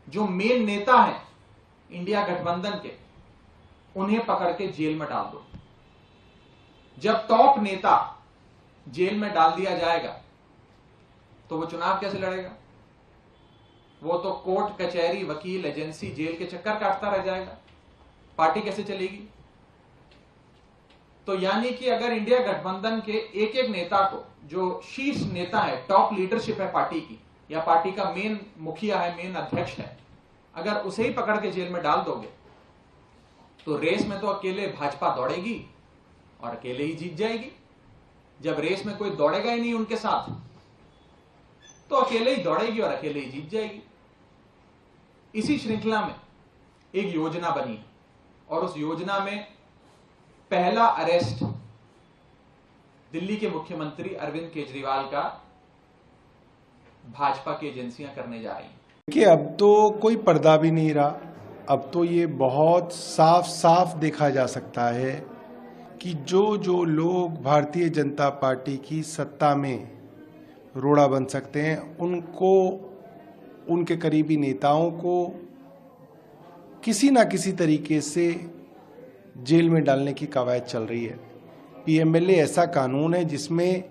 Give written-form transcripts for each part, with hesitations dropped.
जो मेन नेता हैं इंडिया गठबंधन के, उन्हें पकड़ के जेल में डाल दो। जब टॉप नेता जेल में डाल दिया जाएगा तो वो चुनाव कैसे लड़ेगा? वो तो कोर्ट कचहरी वकील एजेंसी जेल के चक्कर काटता रह जाएगा। पार्टी कैसे चलेगी? तो यानी कि अगर इंडिया गठबंधन के एक एक नेता को, जो शीर्ष नेता है, टॉप लीडरशिप है पार्टी की, या पार्टी का मेन मुखिया है, मेन अध्यक्ष है, अगर उसे ही पकड़ के जेल में डाल दोगे तो रेस में तो अकेले भाजपा दौड़ेगी और अकेले ही जीत जाएगी। जब रेस में कोई दौड़ेगा ही नहीं उनके साथ तो अकेले ही दौड़ेगी और अकेले ही जीत जाएगी। इसी श्रृंखला में एक योजना बनी और उस योजना में पहला अरेस्ट दिल्ली के मुख्यमंत्री अरविंद केजरीवाल का भाजपा की एजेंसियां करने जा रही हैं। कि अब तो कोई पर्दा भी नहीं रहा। अब तो ये बहुत साफ साफ देखा जा सकता है कि जो लोग भारतीय जनता पार्टी की सत्ता में रोड़ा बन सकते हैं, उनको, उनके करीबी नेताओं को किसी ना किसी तरीके से जेल में डालने की कवायद चल रही है। पीएमएलए ऐसा कानून है जिसमें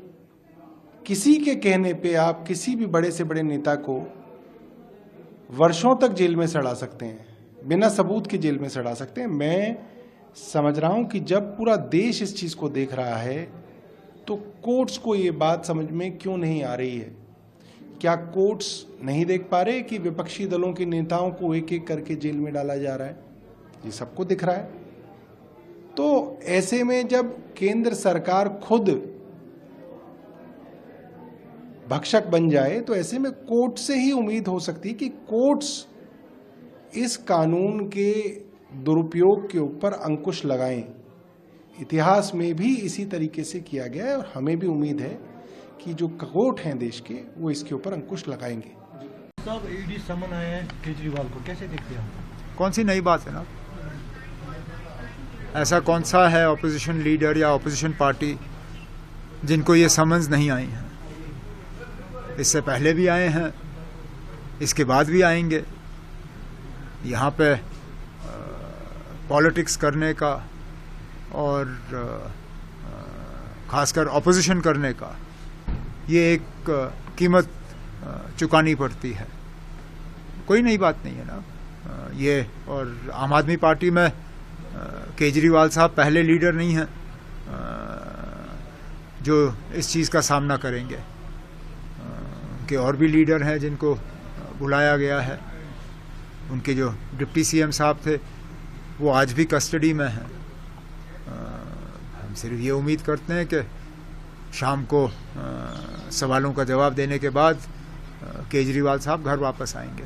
किसी के कहने पे आप किसी भी बड़े से बड़े नेता को वर्षों तक जेल में सड़ा सकते हैं, बिना सबूत के जेल में सड़ा सकते हैं। मैं समझ रहा हूं कि जब पूरा देश इस चीज को देख रहा है तो कोर्ट्स को ये बात समझ में क्यों नहीं आ रही है? क्या कोर्ट्स नहीं देख पा रहे कि विपक्षी दलों के नेताओं को एक एक करके जेल में डाला जा रहा है? ये सबको दिख रहा है। तो ऐसे में जब केंद्र सरकार खुद भक्षक बन जाए तो ऐसे में कोर्ट से ही उम्मीद हो सकती है कि कोर्ट्स इस कानून के दुरुपयोग के ऊपर अंकुश लगाएं। इतिहास में भी इसी तरीके से किया गया है और हमें भी उम्मीद है कि जो कोर्ट हैं देश के, वो इसके ऊपर अंकुश लगाएंगे। सब ईडी समन आए हैं केजरीवाल को, कैसे देखते हैं? कौन सी नई बात है ना? ऐसा कौन सा है ऑपोजिशन लीडर या ऑपोजिशन पार्टी जिनको ये समन्स नहीं आई हैं? इससे पहले भी आए हैं, इसके बाद भी आएंगे। यहाँ पे पॉलिटिक्स करने का और खासकर ऑपोजिशन करने का ये एक कीमत चुकानी पड़ती है। कोई नई बात नहीं है ना ये। और आम आदमी पार्टी में केजरीवाल साहब पहले लीडर नहीं हैं जो इस चीज़ का सामना करेंगे। उनके और भी लीडर हैं जिनको बुलाया गया है। उनके जो डिप्टी सीएम साहब थे वो आज भी कस्टडी में हैं। हम सिर्फ ये उम्मीद करते हैं कि शाम को सवालों का जवाब देने के बाद केजरीवाल साहब घर वापस आएंगे।